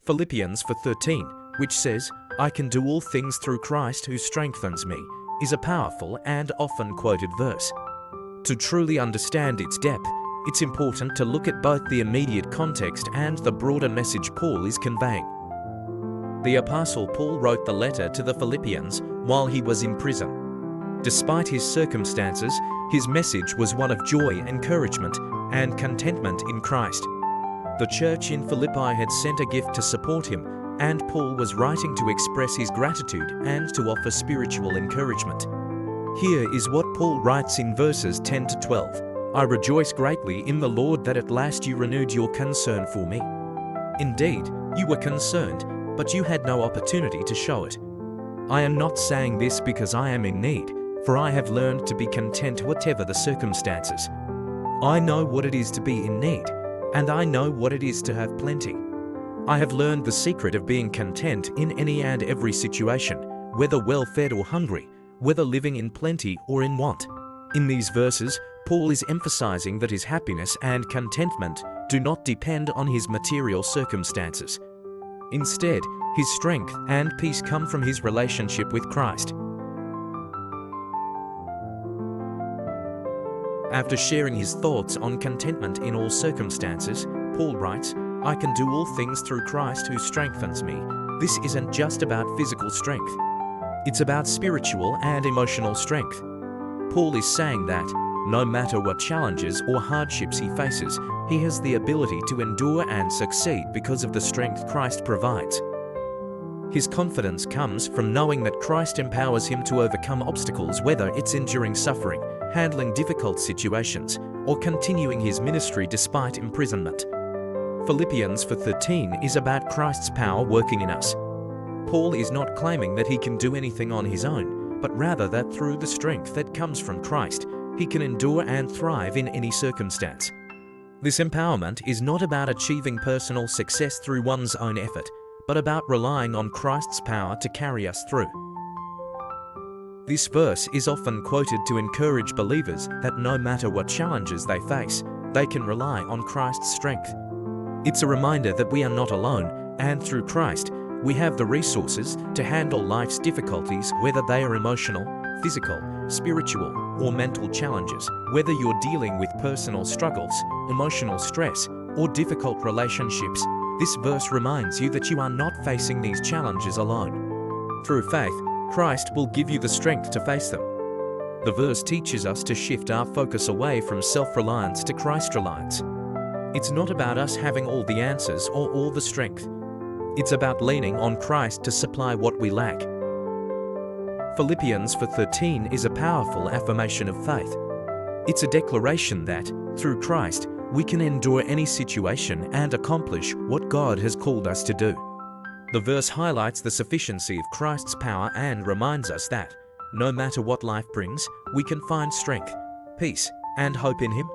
Philippians 4:13, which says, "I can do all things through Christ who strengthens me," is a powerful and often quoted verse. To truly understand its depth, it's important to look at both the immediate context and the broader message Paul is conveying. The Apostle Paul wrote the letter to the Philippians while he was in prison. Despite his circumstances, his message was one of joy, encouragement, and contentment in Christ. The church in Philippi had sent a gift to support him, and Paul was writing to express his gratitude and to offer spiritual encouragement. Here is what Paul writes in verses 10 to 12. "I rejoice greatly in the Lord that at last you renewed your concern for me. Indeed, you were concerned, but you had no opportunity to show it. I am not saying this because I am in need, for I have learned to be content whatever the circumstances. I know what it is to be in need, and I know what it is to have plenty. I have learned the secret of being content in any and every situation, whether well-fed or hungry, whether living in plenty or in want." In these verses, Paul is emphasizing that his happiness and contentment do not depend on his material circumstances. Instead, his strength and peace come from his relationship with Christ. After sharing his thoughts on contentment in all circumstances, Paul writes, "I can do all things through Christ who strengthens me." This isn't just about physical strength. It's about spiritual and emotional strength. Paul is saying that, no matter what challenges or hardships he faces, he has the ability to endure and succeed because of the strength Christ provides. His confidence comes from knowing that Christ empowers him to overcome obstacles, whether it's enduring suffering, handling difficult situations, or continuing his ministry despite imprisonment. Philippians 4:13 is about Christ's power working in us. Paul is not claiming that he can do anything on his own, but rather that through the strength that comes from Christ, he can endure and thrive in any circumstance. This empowerment is not about achieving personal success through one's own effort, but about relying on Christ's power to carry us through. This verse is often quoted to encourage believers that no matter what challenges they face, they can rely on Christ's strength. It's a reminder that we are not alone, and through Christ, we have the resources to handle life's difficulties, whether they are emotional, physical, spiritual, or mental challenges. Whether you're dealing with personal struggles, emotional stress, or difficult relationships, this verse reminds you that you are not facing these challenges alone. Through faith, Christ will give you the strength to face them. The verse teaches us to shift our focus away from self-reliance to Christ-reliance. It's not about us having all the answers or all the strength. It's about leaning on Christ to supply what we lack. Philippians 4:13 is a powerful affirmation of faith. It's a declaration that, through Christ, we can endure any situation and accomplish what God has called us to do. The verse highlights the sufficiency of Christ's power and reminds us that, no matter what life brings, we can find strength, peace, and hope in Him.